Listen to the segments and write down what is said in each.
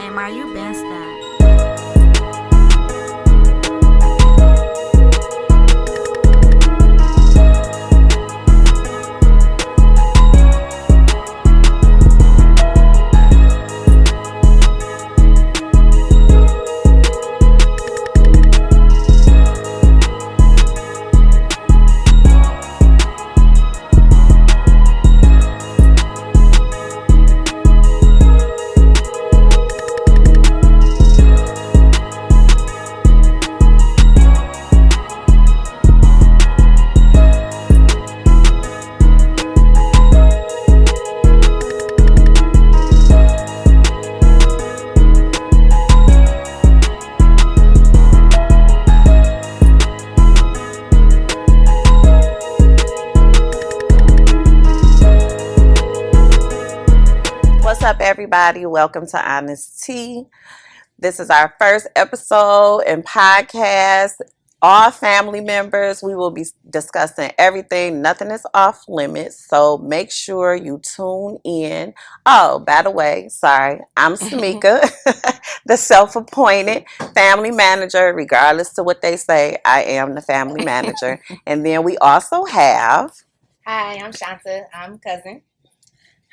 and Mario Besta. What's up, everybody? Welcome to Honest Tea. This is our first episode and podcast. All family members, we will be discussing everything. Nothing is off limits, so make sure you tune in. Oh, by the way, sorry, I'm Samika, the self-appointed family manager. Regardless to what they say, I am the family manager. And then we also have... Hi, I'm Shanta. I'm cousin.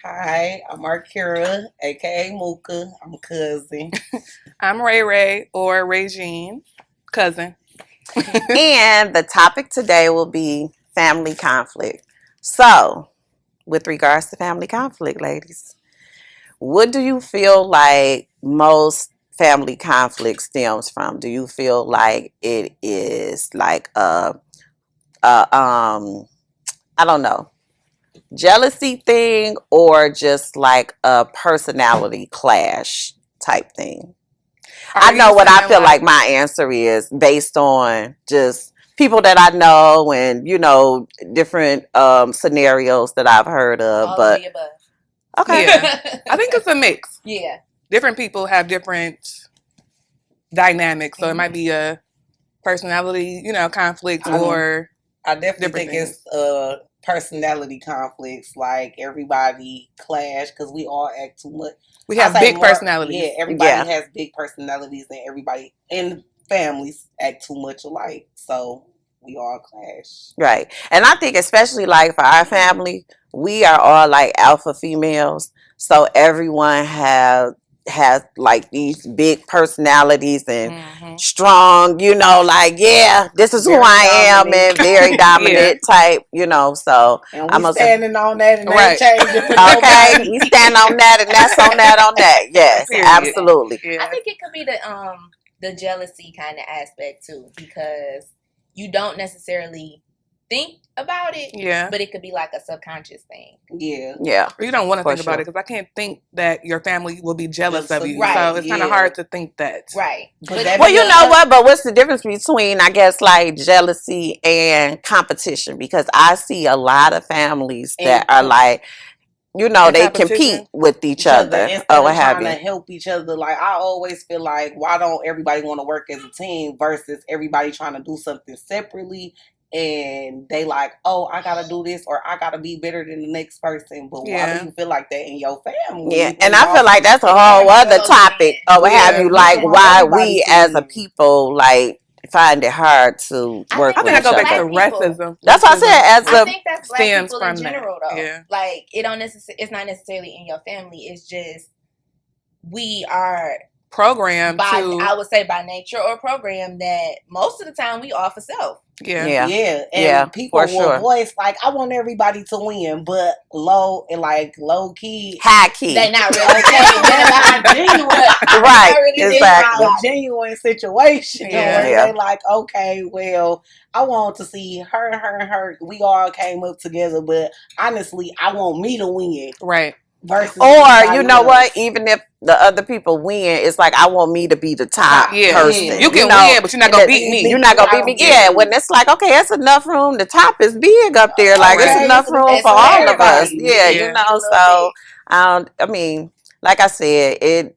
Hi, I'm Arkira, aka Mooka. I'm cousin. I'm Ray Ray or Regine, cousin. And the topic today will be family conflict. So, with regards to family conflict, ladies, what do you feel like most family conflict stems from? Do you feel like it is like I don't know, jealousy thing, or just like a personality clash type thing? I know what I feel like my answer is based on just people that I know and, you know, different scenarios that I've heard of. All but of the above. okay. Yeah. I think it's a mix. Yeah. Different people have different dynamics. So it might be a personality, conflict or I definitely different think it's personality conflicts. Like everybody clash because we all act too much. we have big personalities. Yeah, everybody Yeah. has big personalities, and everybody in families act too much alike. So we all clash. Right. And I think especially like for our family, we are all like alpha females. So everyone has like these big personalities and Mhm. strong, you know, like, yeah, this is who Very I am, dominant. and very dominant type, you know. So And I'm we a- standing on that and Right. ain't changing for okay, nobody. you stand on that and that's on that. Yes, Period. absolutely. Yeah. I think it could be the jealousy kind of aspect too, because you don't necessarily think about it, Yeah. but it could be like a subconscious thing. Yeah. Yeah. You don't want to For think about sure. it because I can't think that your family will be jealous of you. Right, So it's kind of yeah. hard to think that. Right. But that Well, be you a- know what? But what's the difference between, I guess, like jealousy and competition? Because I see a lot of families that And- are like, you know, And they competition? compete with each other instead or of what have trying to you. help each other. Like I always feel like, why don't everybody want to work as a team versus everybody trying to do something separately? And they like, oh, I gotta do this or I gotta be better than the next person. But why Yeah. do you feel like that in your family? Yeah, When and I y'all feel like that's a whole other Yeah. topic or what have Yeah. you. Like Yeah. why Everybody we can as a win. people like find it hard to I work think with I think I each go other. back to Black people. racism. That's what I said. As I a think that's black stems people in from that. general, though. Yeah. Like it's not necessarily in your family. It's just we are Program I to would say by nature or program that most of the time we offer self. yeah. yeah. Yeah, and Yeah, people for will sure. voice like, I want everybody to win, but low key. High key. They not really Okay, that's not genuine. Right, Not really exactly. A genuine situation Yeah. where Yeah. they like, okay, well, I want to see her. We all came up together, but honestly, I want me to win Right. versus. Or you everybody know else. what? Even if the other people win, it's like I want me to be the top Yeah. person. You can know? win, but you're not gonna And beat me. You're not gonna beat me. Yeah, when it's like, okay, it's enough room. The top is big up there. Like Right. it's enough room It's for for all of us. everybody. Yeah, Yeah. you know. So I mean, like I said, it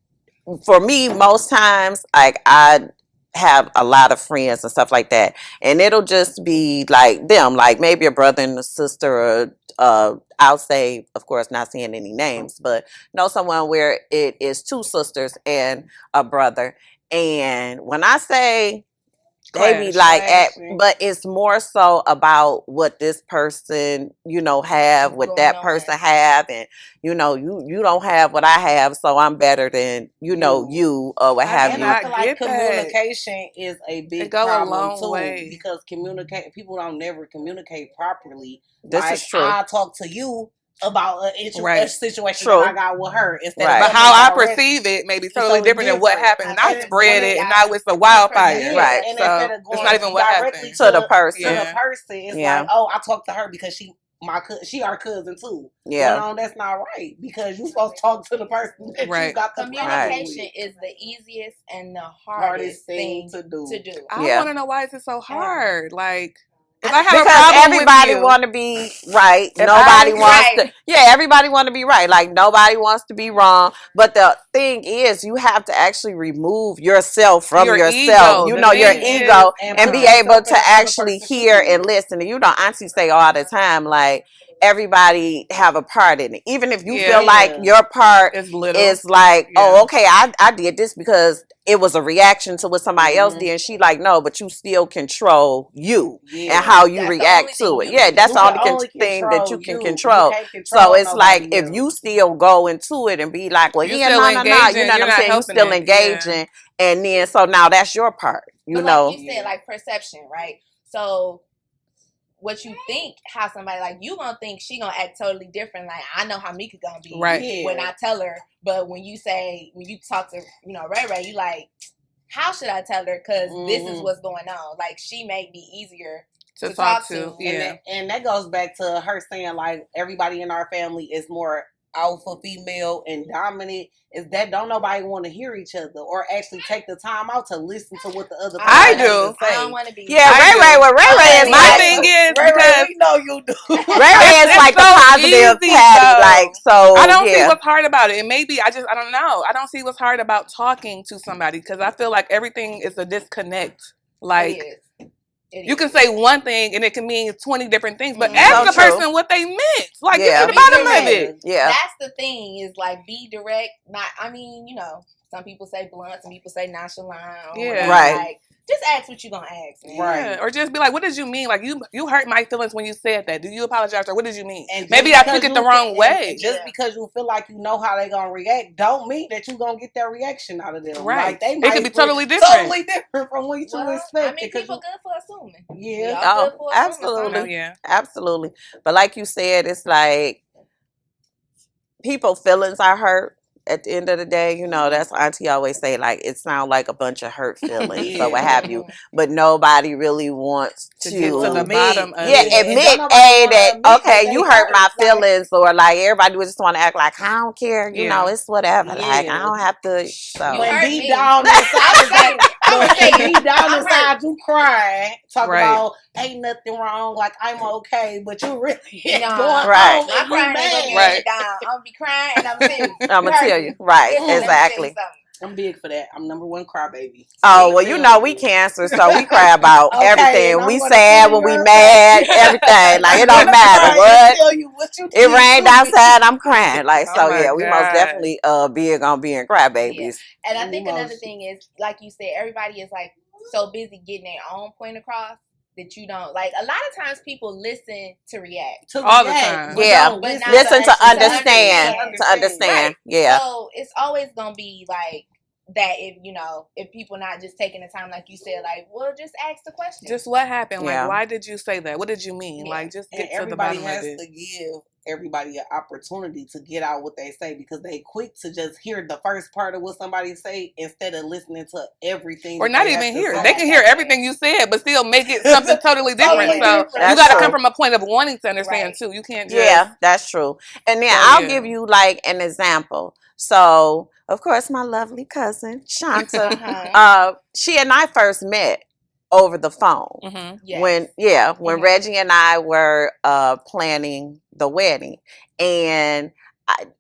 for me most times, like I have a lot of friends and stuff like that, and it'll just be like them, like maybe a brother and a sister, or I'll say, of course, not saying any names, but know someone where it is two sisters and a brother. And when I say they be Clash. like, Clashing. but it's more so about what this person, have, what Going that on. person have, and you don't have what I have, so I'm better than you or what have And you. I feel like get that. communication is a big go a problem long too, way. because people don't never communicate properly. This like, is true. I talk to you about a Right. situation True. that I got with her, instead Right. of But coming how I direct. perceive it may be It's totally totally different than what different. happened. And I And spread it, and now it's a Perception. wildfire. Right. And So instead of it's going not even what directly happened. To the person. to the Yeah. person, it's Yeah. like, oh, I talked to her because she our cousin too. Yeah. That's not right, because you supposed to talk to the person that you Right. got the problem Communication with. is the easiest and the Hardest hardest thing thing to do. to do. I Yeah. want to know, why is it so hard? Like, if I I have a Because problem everybody with you, want to be right. If Nobody I- wants Right. to. Yeah, everybody want to be right. Like, nobody wants to be wrong. But the thing is, you have to actually remove yourself from Your yourself. ego. You The know, your thing is- ego, And and put be yourself able in to the other actually person's hear shoes. and listen. And auntie say all the time, like, everybody have a part in it. Even if you Yeah. feel like your part it's little. is like, Yeah. oh, okay, I did this because it was a reaction to what somebody else Mhm. did. And she like, no, but you still control you Yeah. and how you That's the react only to thing it. you Yeah, can that's You the can only thing that you can control. can't So it's like, nobody if else. you still go into it and be like, well, You're yeah, still no, engaging, you know you're what I'm not saying? You helping still it. engaging. And then, so now that's your part, But know? like you said, like perception, right? So what you think, how somebody, like, you gonna think she gonna act totally different. Like, I know how Mika gonna be Right. when I tell her, but when you talk to Ray Ray, you like, how should I tell her? Because this is Mhm. what's going on. Like, she may be easier To to talk talk to. to. Yeah. And that goes back to her saying, like, everybody in our family is more alpha female and dominant. Is that don't nobody want to hear each other or actually take the time out to listen to what the other person I has do. to say. I don't want to be. Yeah, I Ray do. Ray, well, Ray Ray is My like, thing is, Ray, because we know you do. Ray Ray is It's like the so positive easy, Patty, though. like, so, I don't see yeah. what's hard about it. And maybe I don't know. I don't see what's hard about talking to somebody, because I feel like everything is a disconnect. Like, It is. you can say one thing and it can mean 20 different things, but Mhm. ask So the true. person what they meant. Like, Yeah. get to the bottom of it. Yeah. That's the thing, is like, be direct. Not, I mean, some people say blunt, some people say nonchalant. Or Yeah. whatever. Right. Like, just ask what you gonna ask, man. Right. Yeah. Or just be like, what did you mean? Like, you hurt my feelings when you said that. Do you apologize? Or what did you mean? And just Maybe I because took it the you wrong and way. just Yeah. because you feel like you know how they gonna react, don't mean that you gonna get that reaction out of them. Right. Like, they It might could be totally different. Totally different from what you Well, expect. I mean, people good for assuming. Yeah. Y'all good for assuming absolutely. something. Yeah. Absolutely. But like you said, it's like, people's feelings are hurt. At the end of the day, that's what Auntie always say, like, it sounds like a bunch of hurt feelings or what have you. But nobody really wants To to get to the bottom of yeah, it. And admit, don't nobody A, wanna that, admit that okay, they you hurt my hurt, like- feelings, or like, everybody would just want to act like, I don't care, Yeah. it's whatever. Like, Yeah. I don't have to, so. You When hurt deep me. down I inside, was saying, deep down I'm inside, hurt. you crying, talk Right. about ain't nothing wrong, like I'm okay, but you really Nah. going Right. on My and you crying ain't gonna mad. get Right. me down. I'm gonna be crying and I'm serious. I'm going to tell you. Right, Listen, let me tell you exactly. something. I'm big for that. I'm number one crybaby. Oh, well, we cancer, so we cry about Okay, everything. and I'm We gonna sad tell when we your mad, face. everything. Like, it I'm don't gonna matter cry what. and tell you what you It did rained to me. outside, I'm crying. Like, Oh so my yeah, we most God. definitely big on being crybabies. And I think Most- another thing is, like you said, everybody is like so busy getting their own point across that you don't, like, a lot of times people listen to react. To All the react, time. but Yeah. don't But not Listen to actually understand. To understand. Right. Yeah. So it's always gonna be like that if people not just taking the time, like you said, like, well, just ask the question. Just what happened? Yeah. Like, why did you say that? What did you mean? Yeah. Like, just And get to the everybody bottom of has it. to give everybody an opportunity to get out what they say, because they quick to just hear the first part of what somebody say instead of listening to everything. Or that not they even have to hear. say. They can hear everything you said, but still make it something totally different. Totally So different. you That's got to true. come from a point of wanting to understand Right. too. You can't just Yeah, that's true. And then So, I'll yeah. give you like an example. So, of course, my lovely cousin, Shanta, Uh-huh. she and I first met over the phone. Mhm. Yes. When Mhm. Reggie and I were planning the wedding, and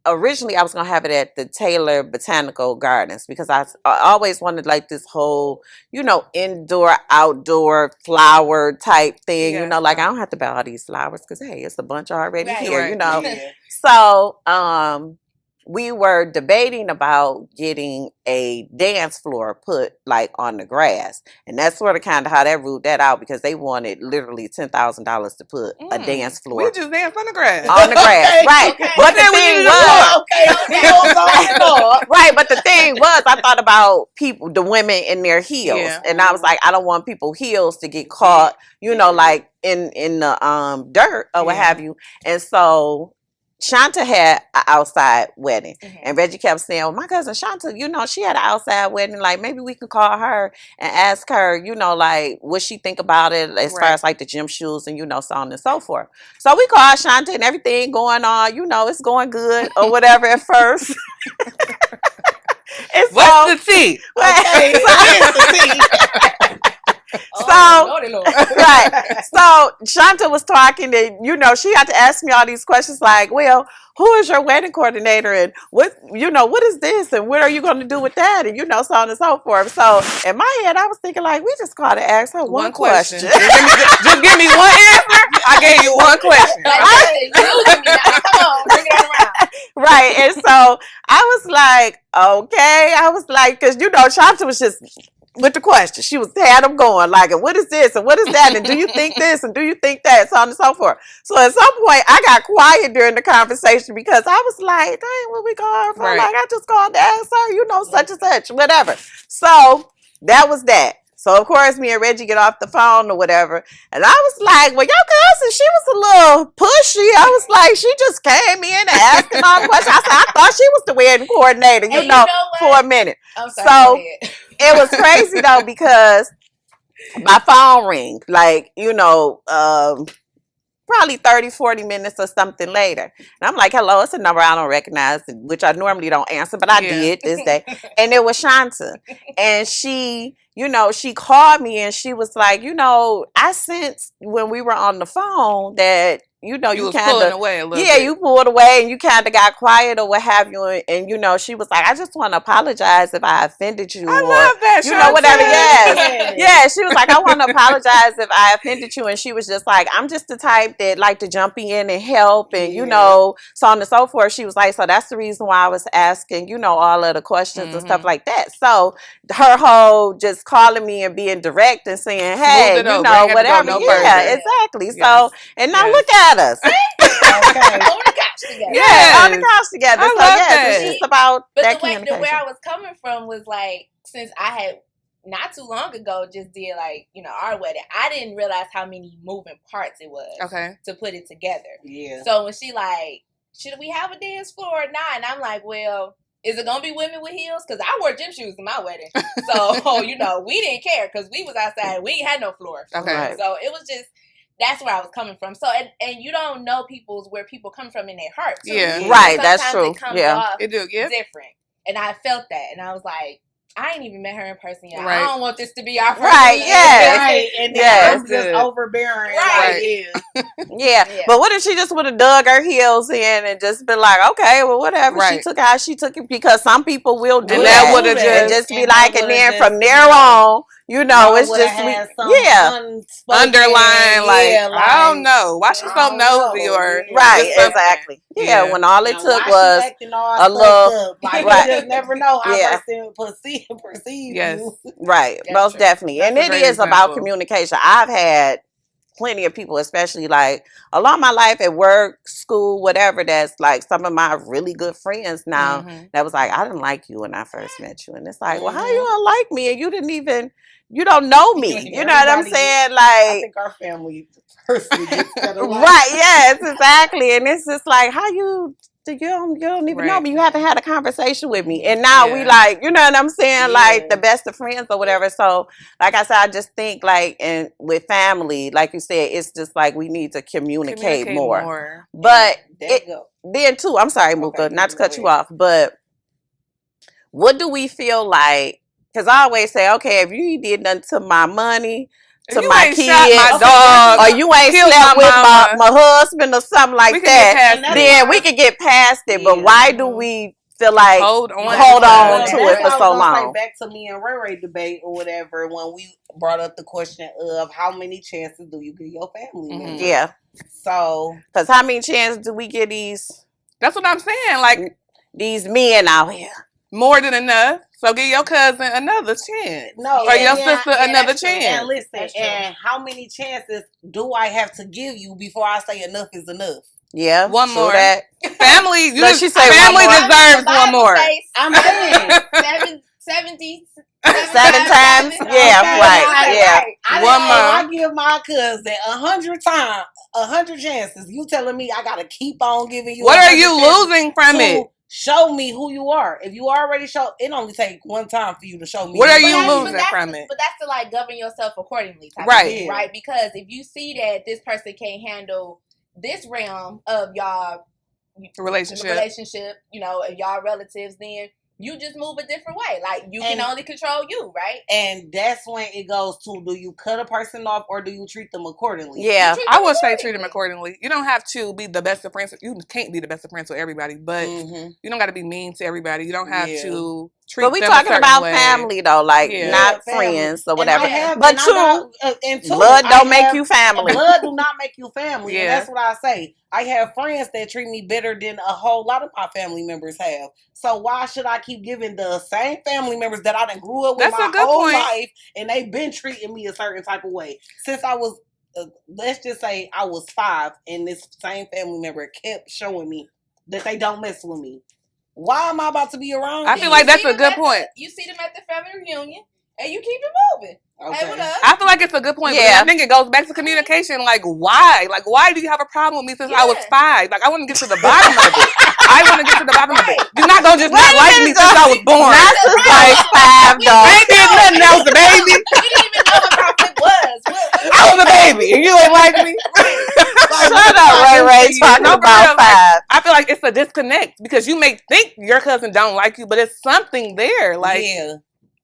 originally I was gonna have it at the Taylor Botanical Gardens because I always wanted like this whole, indoor outdoor flower type thing. Yeah. Like I don't have to buy all these flowers because hey, it's a bunch already Right. here. Right. Yeah. So we were debating about getting a dance floor put like on the grass, and that's sort of kind of how that ruled that out because they wanted literally $10,000 to put a dance floor We just dance on the grass. on the grass, Okay, right? okay. But the Then we thing needed a was, Okay. right? But the thing was, I thought about the women in their heels, Yeah. and I was like, I don't want people heels to get caught, like in the dirt or what Yeah. have you, and so. Shanta had an outside wedding, and Reggie kept saying, well, my cousin Shanta, she had an outside wedding. Like, maybe we could call her and ask her, like, what she think about it as far as like the gym shoes and, so on and so forth. So we called Shanta and everything going on, it's going good or whatever at first. And What's the tea? Okay, here's the tea. Lordy, Lord. Right. So Shanta was talking and, she had to ask me all these questions like, well, who is your wedding coordinator and what is this and what are you going to do with that? And, so on and so forth. So in my head, I was thinking like, we just called to ask her one question. Just give me one answer. I gave you one question. Like, listen, come on, bring it around. Right. And so I was like, okay. I was like, because, Shanta was just with the question. She had them going like, and what is this and what is that? And do you think this and do you think that? So on and so forth. So at some point I got quiet during the conversation because I was like, dang, what we call her for? Right. Like I just called to ask her, such and such, whatever. So that was that. So of course me and Reggie get off the phone or whatever. And I was like, well, your cousin, she was a little pushy. I was like, she just came in and asking all the questions. I said, I thought she was the wedding coordinator, And you know what? for a minute. I'm sorry. So- go ahead. It was crazy though because my phone rang like probably 30-40 minutes or something later, and I'm like, hello, it's a number I don't recognize, which I normally don't answer, but I did this day. And it was Shanta, and she she called me and she was like, I sensed when we were on the phone that you was kind pulling of away a little yeah, bit. you pulled away and you kind of got quiet or what have you. And she was like, I just want to apologize if I offended you. I or, love that. whatever. Yes. Yes. Yeah, she was like, I want to apologize if I offended you. And she was just like, I'm just the type that like to jump in and help and, so on and so forth. She was like, so that's the reason why I was asking, all of the questions and stuff like that. So her whole just calling me and being direct and saying, hey, it over. Ain't got to go whatever. no Yeah, further. exactly. Yes. So, and now Yes. look at us. Okay. On the couch together. Yeah, on the couch together. I So love yes, that. it's just about But that the way communication. I was coming from was like, since I had not too long ago just did like, our wedding, I didn't realize how many moving parts it was to put it together. Yeah. So when she like, should we have a dance floor or not? And I'm like, well, is it gonna be women with heels? Because I wore gym shoes in my wedding, so we didn't care because we was outside. We ain't had no floor. Okay. Right. So it was just. That's where I was coming from. So, and you don't know where people come from in their heart, too. Yeah. Right, Sometimes that's true. It comes Yeah. off It do, yeah. different. And I felt that. And I was like, I ain't even met her in person yet. Right. I don't want this to be our first Right, meeting. yes. Right. And then Yes. I'm just Good. overbearing. Right. Like, yeah. Yeah. Yeah. But what if she just would have dug her heels in and just been like, okay, well, whatever. She Right. took how she took it because some people will do And that. that would've and just- just be and like, that and then would've from just, there on, it's Woulda just had some yeah. unspoken, Underline, like, yeah, I don't know. Why she I so don't nosy know, or yeah. Right, just something. exactly. Yeah, Yeah. when all it Now, took why was she acting all a stuck little- up? Like, Right. you just never know how Yeah. person perceive Yes. you. right, That's most true. definitely. That's And a it great is about example. communication. I've had plenty of people, especially like along my life at work, school, whatever, that's like some of my really good friends now Mhm. that was like, I didn't like you when I first met you. And it's like, well, how Mhm. you don't like me and you don't know me. You know what I'm Everybody saying? I Like, think our family personally gets better. right, yes, exactly. And it's just like, how you don't even know Right. me. You haven't had a conversation with me. And now we Yeah. like, you know what I'm saying? Like Yeah. the best of friends or whatever. So like I said, I just think like and with family, like you said, it's just like we need to communicate more. But There you go. then too, I'm sorry, Muka, Okay, not to go cut you ahead. off, but what do we feel like? Because I always say, okay, if you ain't did nothing to my money, If to you my ain't kids, shot my dog, or you ain't killed slept my with mama, my husband or something like we can get that, past then it. we could get past it. But Yeah. why do we feel like Hold on. hold to on it. to Well, it that's for what I so was gonna say. long? Back to me and Ray Ray debate or whatever when we brought up the question of how many chances do you give your family Mhm. members? Yeah, So because how many chances do we get these That's what I'm saying. Like, men out here? more than enough. So give your cousin another chance. no, Or your yeah, sister yeah, another that's true. chance. And listen, That's true. and how many chances do I have to give you before I say enough is enough? Yeah, One true more. That. Family, you Look, just, she say one family more. deserves The one Bible more. says I'm saying 70 7 times? Yeah, Okay, right, yeah. One more. I give my cousin 100 times, 100 chances. You telling me I gotta keep on giving you? What are 100 you chances losing from to it? show me who you are? If you already show, it only take one time for you to show me. What who are you you is. losing from it? But that's to like govern yourself accordingly, type Right. of thing, right? Because if you see that this person can't handle this realm of y'all relationship, you know, of y'all relatives, then you just move a different way. Like you can only control you, right? And that's when it goes to: do you cut a person off or do you treat them accordingly? Yeah, I would say treat them accordingly. You don't have to be the best of friends. You can't be the best of friends with everybody, but you don't got to be mean to everybody. You don't have to treat but we them talking a certain about way. family though, like not family. friends or And whatever. I have, But and two, blood don't make you family. Blood do not make you family. Yeah. And that's what I say. I have friends that treat me better than a whole lot of my family members have. So why should I keep giving the same family members that I done grew up with That's a my good whole point. life, and they've been treating me a certain type of way since I was, let's just say I was 5, and this same family member kept showing me that they don't mess with me. Why am I about to be around? I feel like that's a good point. You see them at the family reunion, and you keep it moving. Okay. Hey, what up? I feel like it's a good point, but Yeah. I think it goes back to communication. Like, why? Like, why do you have a problem with me since I was 5? Like, I want to get to the bottom of it. I want to get to the bottom of it. You're not going to just not like me since I was born. Not since I was 5, though. I ain't did nothing. I was a baby. You didn't even know what conflict was. I was a baby, and you ain't like me. Shut up, Ray Ray, talking No, for about real, like, 5. I feel like it's a disconnect because you may think your cousin don't like you, but it's something there. Like, yeah.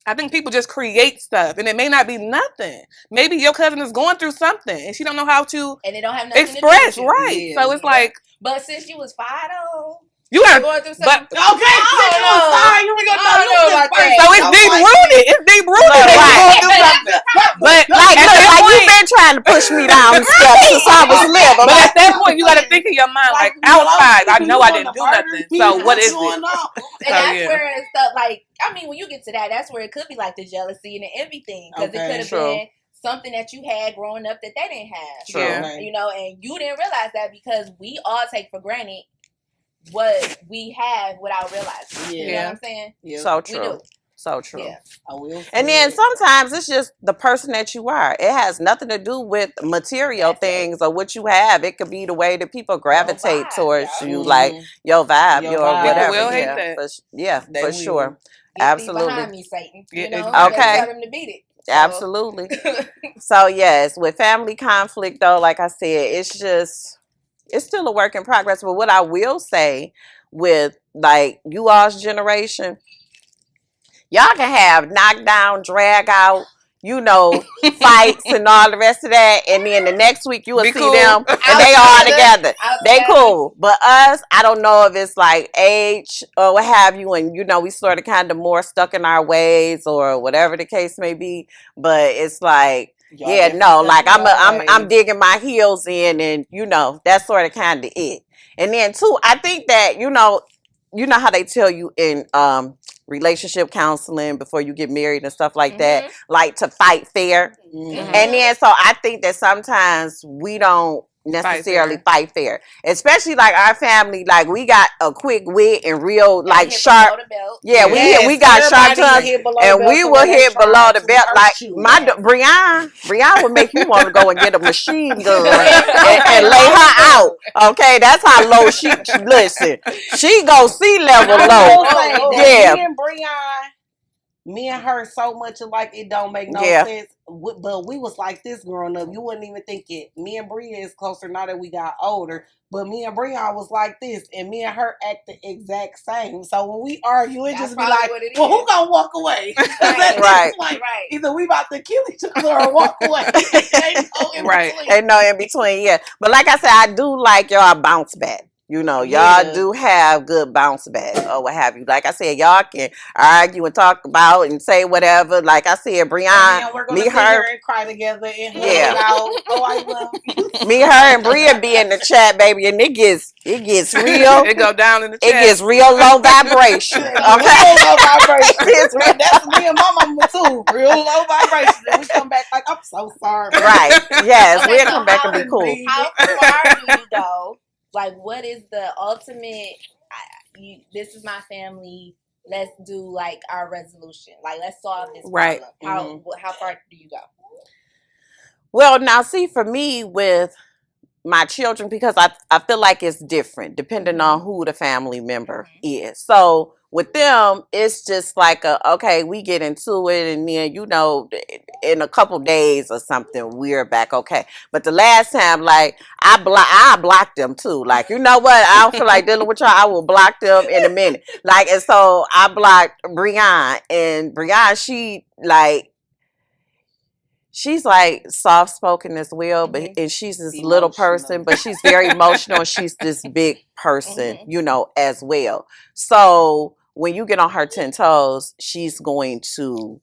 I think people just create stuff, and it may not be nothing. Maybe your cousin is going through something, and she don't know how to and it don't have nothing express. to do with you. Right? Yeah. So it's like But since you was 5, though, you gotta. going through But something. Okay, you were gonna know about that. so it's deep rooted. It's deep rooted. Right. They going through something. But Like, at look, that like point, you've been trying to push me down the steps since I was little. but Like, at that point, you got to think in your mind, like, outside, I know I didn't do nothing. So what is it? And So, that's yeah. where it's stuff like, I mean, when you get to that, that's where it could be like the jealousy and the envy thing. Because it Okay, could have true. been something that you had growing up that they didn't have. True. Yeah. You know, and you didn't realize that because we all take for granted what we have without realizing. You know Yeah. what I'm saying? so We true. do. So true. Yeah. I will. And then sometimes it's just the person that you are. It has nothing to do with material That's it. things or what you have. It could be the way that people gravitate vibe, towards yeah. you, like your vibe, Your your vibe. whatever. People will hate yeah, that. They for will. sure. Get thee Absolutely. behind me, Satan. Yeah, You know, exactly. Okay. Tell them to beat it. So- Absolutely. So yes, with family conflict though, like I said, it's still a work in progress. But what I will say with like you all's generation, y'all can have knockdown, drag out, fights and all the rest of that, and then the next week you will Be see cool. them and they all together. They Outside. cool. But us, I don't know if it's like age or what have you, and we sort of kind of more stuck in our ways or whatever the case may be. But it's like, like I'm digging my heels in, and that's sort of kind of it. And then too, I think that you know how they tell you in relationship counseling before you get married and stuff like that, like to fight fair. Mhm. And then so I think that sometimes we don't necessarily fight fair, especially like our family. Like we got a quick wit and real like sharp. Yeah, we got sharp tongues, and we will hit below the belt. Like Brianne would make you want to go and get a machine gun and lay her out. Okay, that's how low she listen. She go sea level low. Yeah. Me and her so much alike it don't make no Yeah. sense. but we was like this growing up. You wouldn't even think it. Me and Bria is closer now that we got older. But me and Breon was like this, and me and her act the exact same. So when we argue, it just be like, well, who gonna walk away? Right. Either we about to kill each other or walk away. Ain't no in between, yeah. But like I said, I do like y'all bounce back. You know, y'all do have good bounce back or what have you. Like I said, y'all can argue and talk about and say whatever. Like I said, Breon, me, her, and cry together and out. Oh, I love you. Me, her, and Bria be in the chat, baby, and it gets real. It go down in the chat. It gets real low vibration. Okay, real low vibration. That's me and my mama too. Real low vibration. And we come back like, I'm so sorry. Right? Yes, we'll come back and be cool. How far do you go? Like, what is the ultimate? This is my family. Let's do like our resolution. Like, let's solve this problem. How far do you go? Well, now see, for me with my children, because I feel like it's different depending on who the family member is. So with them, it's just like okay, we get into it, and then in a couple days or something, we're back okay. But the last time, like I blocked them too. Like, you know what? I don't feel like dealing with y'all. I will block them in a minute. Like, and so I blocked Breon, and Breon, she's like soft spoken as well, but and she's this little person, but she's very emotional. And she's this big person, as well. So when you get on her 10 toes, she's going to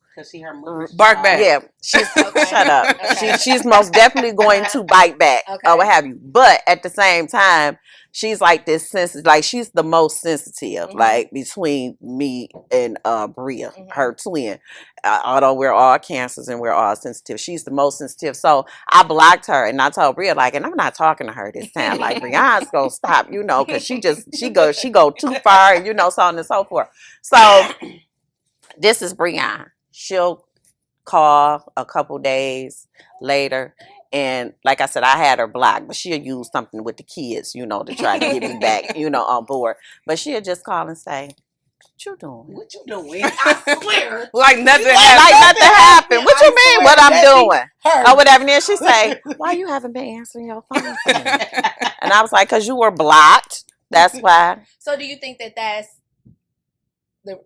bark back. Yeah, she's shut up. Okay. She's most definitely going to bite back or what have you. But at the same time, she's like this sensitive. Like, she's the most sensitive, like between me and Bria, her twin. Although we're all cancers and we're all sensitive, she's the most sensitive. So I blocked her, and I told Bria, like, and I'm not talking to her this time. Like, Brianna's gonna stop, because she go too far, and so on and so forth. So this is Brianna. She'll call a couple days later, and like I said, I had her blocked, but she'll use something with the kids, to try to get me back, on board. But she'll just call and say, "What you doing? What you doing?" I swear, like nothing happened. What you mean? What I'm doing? Or whatever. And then she say, "Why you haven't been answering your phone?" And I was like, "Cause you were blocked. That's why." So do you think that that's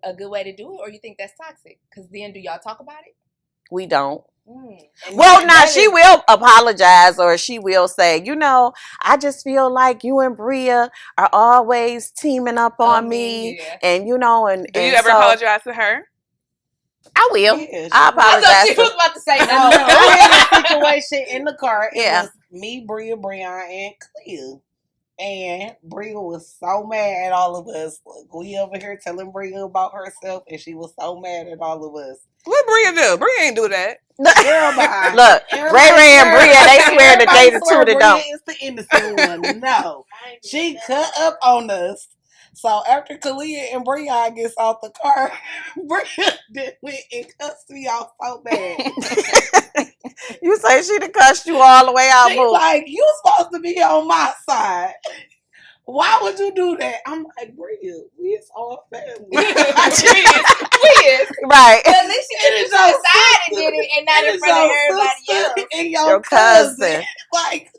a good way to do it, or you think that's toxic? Because then, do y'all talk about it? We don't. Well, now she will apologize, or she will say, I just feel like you and Bria are always teaming up on me, and and do you ever apologize to her? I will. Yeah, I apologize. I thought she was about to say no. I had a situation in the car. It was me, Bria, Breon, and Clea. And Bria was so mad at all of us. Like, we over here telling Bria about herself, and she was so mad at all of us. What Bria do? Bria ain't do that. Look, Ray and Bria, they swear that they the two that don't. Bria is the innocent one. No. She cut up on us. So after Kalia and Breon gets out the car, Bria went and cussed me out so bad. You say she done cussed you all the way out, She's boo. like, you supposed to be on my side. Why would you do that? I'm like, Bria, we is all family. we is. Right. But at least she did it on the side and did it, and not in front of everybody else. And your cousin. Like,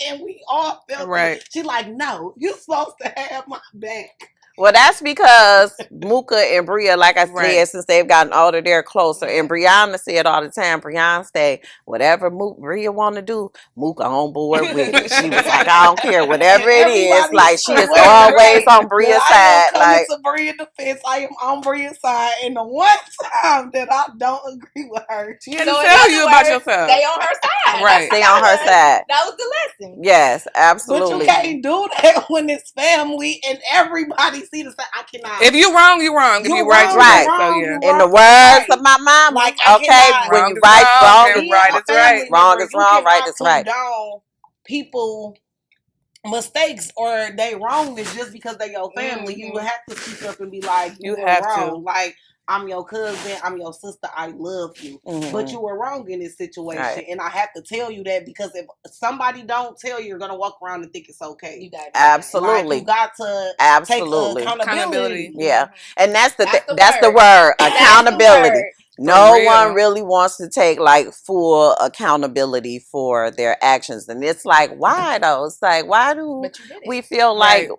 and we all felt right. She's like, no, you're supposed to have my back. Well, that's because Mooka and Bria, like I said, since they've gotten older, they're closer. And Brianna said all the time, Brianna say, whatever Bria want to do, Mooka on board with it. She was like, I don't care, whatever it is. Like, she is always on Bria's side. Like, to Bria's defense, I am on Bria's side. And the one time that I don't agree with her, she didn't tell you about yourself. Stay on her side. Right. Stay on her side. That was the lesson. Yes, absolutely. But you can't do that when it's family and everybody see the side. I cannot. If you wrong, you wrong. If you right, right. So yeah. In the words of my mom, like, okay, when you right, wrong is right. It's right. Wrong is wrong. Right is right. Down people mistakes or they wrongness just because they your family. You would have to speak up and be like, you have wrong. To. Like, I'm your cousin, I'm your sister, I love you. But you were wrong in this situation. Right. And I have to tell you that because if somebody don't tell you, you're going to walk around and think it's okay. You got absolutely. Like, you got to absolutely take accountability. Yeah. And that's the word, accountability. No one really wants to take like full accountability for their actions. And it's like, why though? It's like, why do we feel like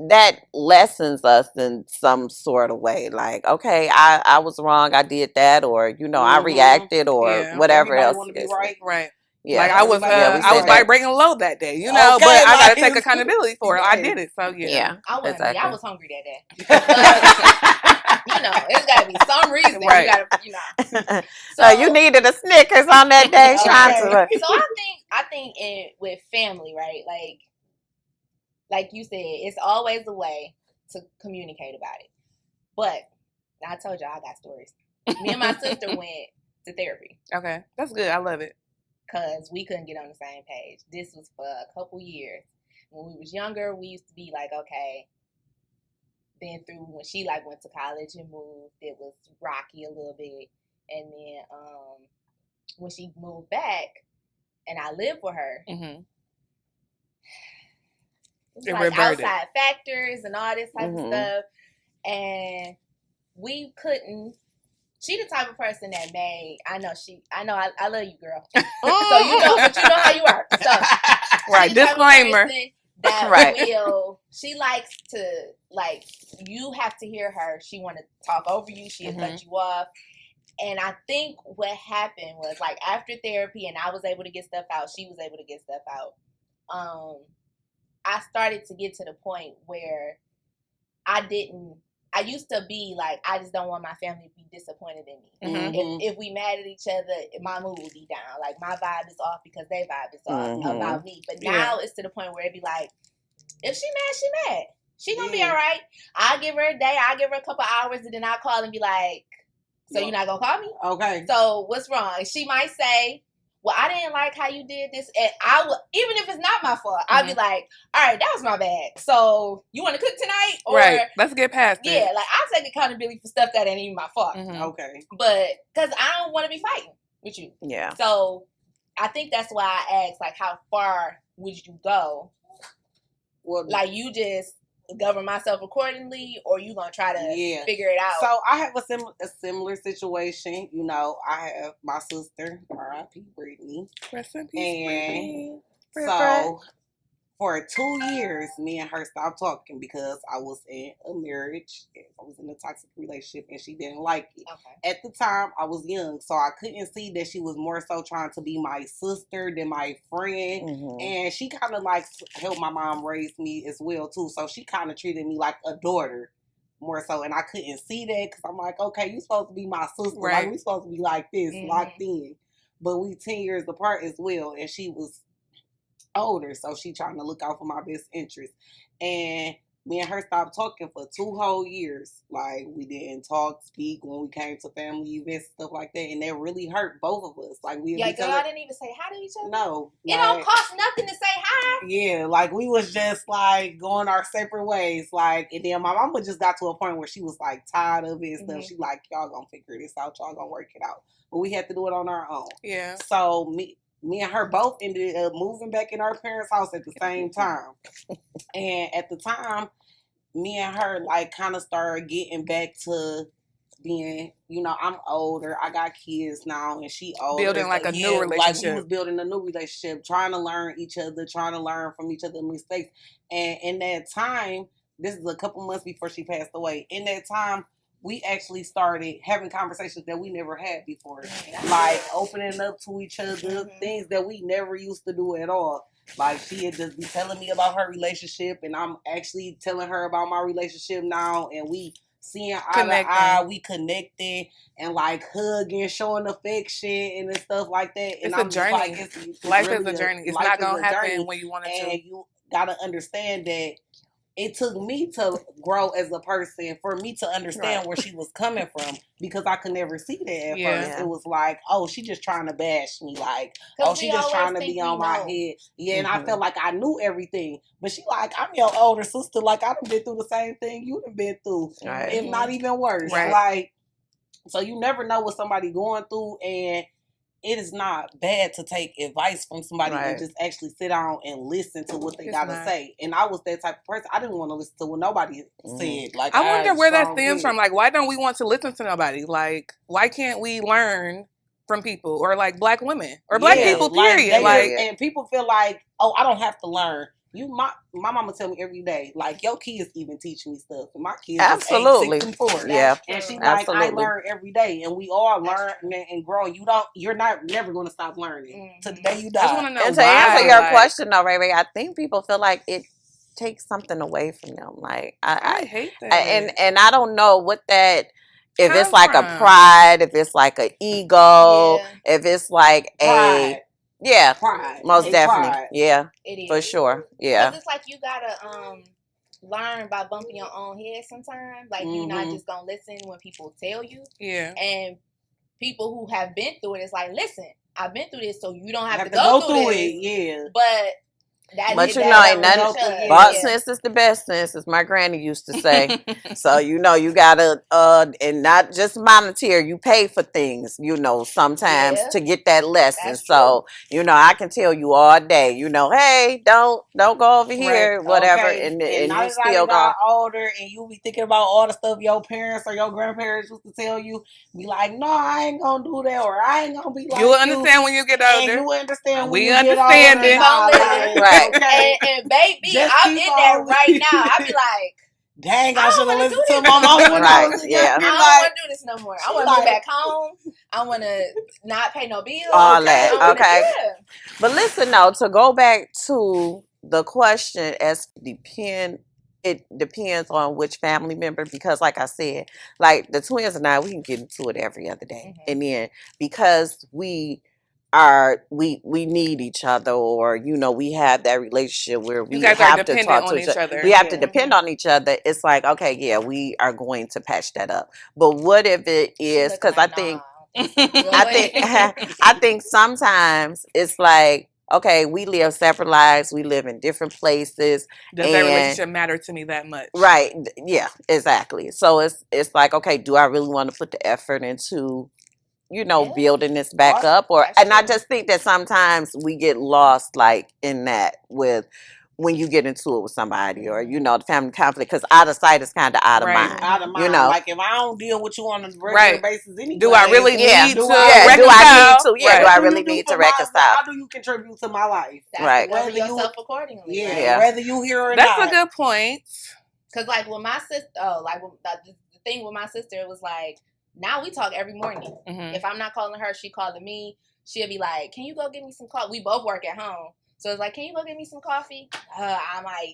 that lessens us in some sort of way? Like, okay, I was wrong, I did that, or I reacted, or whatever else. Want to be right. Right. Yeah. Like I was vibrating low that day, but I gotta take accountability for it. I did it. So yeah. I wasn't I was hungry that day. It's gotta be some reason. Right. You gotta, So you needed a Snickers on that day, Shanta. So I think with family, right? Like you said, it's always a way to communicate about it. But I told y'all I got stories. Me and my sister went to therapy. Okay, that's good. I love it. Because we couldn't get on the same page. This was for a couple years. When we was younger, we used to be like, okay. Then through when she went to college and moved, it was rocky a little bit. And then when she moved back and I lived with her, it was outside factors and all this type of stuff. And we couldn't. She the type of person that I love you, girl. So but you know how you are. So right, disclaimer. She likes to, you have to hear her. She want to talk over you. She'll cut you off. And I think what happened was, after therapy and I was able to get stuff out, she was able to get stuff out. I started to get to the point where I used to be I just don't want my family to be disappointed in me. If we mad at each other, my mood will be down. My vibe is off because their vibe is off about me. But now it's to the point where it be if she mad, she mad. She gonna be all right. I'll give her a day. I'll give her a couple hours, and then I'll call and be like, so you're not gonna call me? Okay. So what's wrong? She might say, well, I didn't like how you did this. And I will, even if it's not my fault, I'll be like, all right, that was my bad. So you want to cook tonight? Or, right. Let's get past it. Yeah, I'll take accountability for stuff that ain't even my fault. Okay. But because I don't want to be fighting with you. Yeah. So I think that's why I asked, how far would you go? Well, you just govern myself accordingly, or you gonna try to figure it out? So I have a similar situation. I have my sister, R.I.P. Brittany, and so for 2 years, me and her stopped talking because I was in a marriage. I was in a toxic relationship, and she didn't like it. Okay. At the time, I was young, so I couldn't see that she was more so trying to be my sister than my friend. And she kind of helped my mom raise me as well too. So she kind of treated me like a daughter more so, and I couldn't see that because I'm like, okay, you supposed to be my sister, right? We supposed to be like this, locked in. But we 10 years apart as well, and she was older, so she trying to look out for my best interest. And me and her stopped talking for 2 whole years. We didn't speak when we came to family events, stuff like that, and that really hurt both of us. Y'all didn't even say hi to each other? No. It don't cost nothing to say hi. Yeah, we was just going our separate ways. And then my mama just got to a point where she was tired of it and stuff. She y'all gonna figure this out, y'all gonna work it out. But we had to do it on our own. Yeah. So me and her both ended up moving back in our parents' house at the same time. And at the time, me and her kind of started getting back to being, I'm older, I got kids now, and she older. Building a new relationship. We was building a new relationship, trying to learn each other, trying to learn from each other's mistakes. And in that time, this is a couple months before she passed away. In that time, we actually started having conversations that we never had before. Opening up to each other, things that we never used to do at all. She had just be telling me about her relationship, and I'm actually telling her about my relationship now, and we seeing eye to eye, we connecting, and hugging, showing affection and stuff like that. And it's a journey. Life is a journey. It's not going to happen when you want it to. And you got to understand that it took me to grow as a person, for me to understand where she was coming from, because I could never see that at first. It was oh, she just trying to bash me, oh, she just trying to be on my head. Yeah, and I felt like I knew everything. But she I'm your older sister. I done been through the same thing you done been through, if not even worse. Right. So you never know what somebody going through, and it is not bad to take advice from somebody Right. and just actually sit down and listen to what they It's gotta not. say. And I was that type of person. I didn't want to listen to what nobody said. Like, I wonder where that strong stems did. from. Like, why don't we want to listen to nobody? Like, why can't we learn from people or like black women or black Yeah, people? like, Period. they Like, just- and people feel like, oh, I don't have to learn. My mama tell me every day, like, your kids even teach me stuff. And my kids Absolutely. is 8, 6, and 4. Yeah. And she like, Absolutely. I learn every day, and we all learn and grow. You're never going to stop learning to the day you I just want die. to know And to why. answer your like, question though, Ray, I think people feel like it takes something away from them. Like I hate that. and I don't know what that, if it's Come like a from. pride, if it's like an ego, Yeah. if it's like Pride. Pride. most They definitely, pride. yeah, It is for sure, yeah. 'Cause it's like you gotta learn by bumping your own head sometimes. Like you're not just gonna listen when people tell you. Yeah. And people who have been through it, it's like, listen, I've been through this, so you don't You have to go through it. this. Yeah. But that But is you that know, ain't don't nothing. judge. Yeah. Bought sense is the best sense, as my granny used to say. So you know, you gotta and not just monetary. You pay for things, you know, sometimes Yeah. to get that lesson. That's So you know, I can tell you all day. You know, hey, don't go over here, whatever, Okay. and now you that still I go. got older, and you be thinking about all the stuff your parents or your grandparents used to tell you. Be like, no, I ain't gonna do that, or I ain't gonna be like You will understand when you get And older. you understand when We you get understand older. it. Nah, Right. Right. Okay. And baby, Just I'm keep in that on. right now. I be like, Dang, I I don't should have wanna listened do to this my mom when I Right, was a yeah. I young don't like, want to do this no more. I she want to go like- back home. I want to not pay no bills. All I that, wanna- okay. yeah. But listen, though, to go back to the question, it depends on which family member, because like I said, like the twins and I, we can get into it every other day. Mhm. And then because we need each other, or you know, we have that relationship where we You guys are have to dependent talk on to each other. we have to Yeah. depend on each other. It's like, okay, yeah, we are going to patch that up. But what if it is, She because looking I think like, I think sometimes it's like, okay, we live separate lives, we live in different places. Does that And- relationship matter to me that much? Right. Yeah, exactly. So it's like, okay, do I really want to put the effort into, you know, Yeah. building this back That's- up? Or that's and I true. just think that sometimes we get lost like in that with when you get into it with somebody, or you know, the family conflict, because out of sight is kind of out of Right. mind. out of mind. You know. Like, if I don't deal with you on a regular Right. basis anyway. Do I really Yeah. need Do to I- Yeah, do I reconcile? need to? Yeah, Right. do I What really you do need for to my- reconcile? How do you contribute to my life? That's Right. Cover Whether you- yourself accordingly. Yeah, Right? Yeah. whether you hear or That's not. a good point. Cause like with my sister, the thing with my sister, it was like, now we talk every morning. Mhm. If I'm not calling her, she calling me. She'll be like, "Can you go get me some coffee?" We both work at home, so it's like, "Can you go get me some coffee?"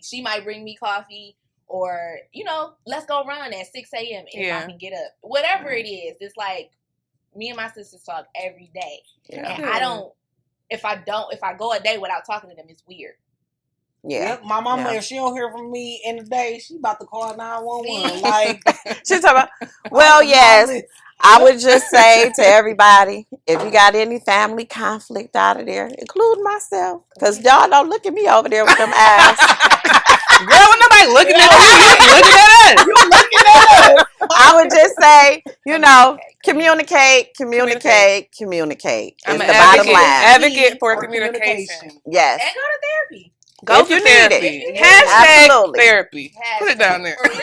She might bring me coffee, or you know, let's go run at 6 a.m. if Yeah. I can get up. Whatever it is, it's like me and my sisters talk every day, Yeah. and I don't. If I go a day without talking to them, it's weird. Yeah. Yep, my mama, Yeah. if she don't hear from me in the day, she about to call 911. See? Like, She's talking about, well, yes, I would just say to everybody, if you got any family conflict out of there, including myself, because y'all don't look at me over there with them eyes. Girl, when nobody looking at you, you looking at us. You looking at us. I would just say, you know, Communicate. communicate is I'm the an bottom line. advocate for Or communication. Yes. And go to therapy. Go If to you need therapy. it. If you need it. Hashtag Absolutely. therapy. Put it down there. For real.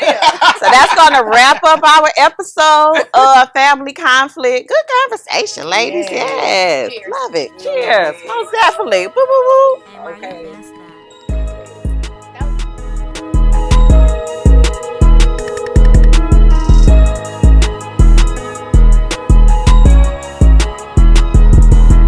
So that's going to wrap up our episode of Family Conflict. Good conversation, ladies. Yes. Yes. Cheers. Love it. Yes. Cheers. Most definitely. Woo, woo, woo. Okay. Okay.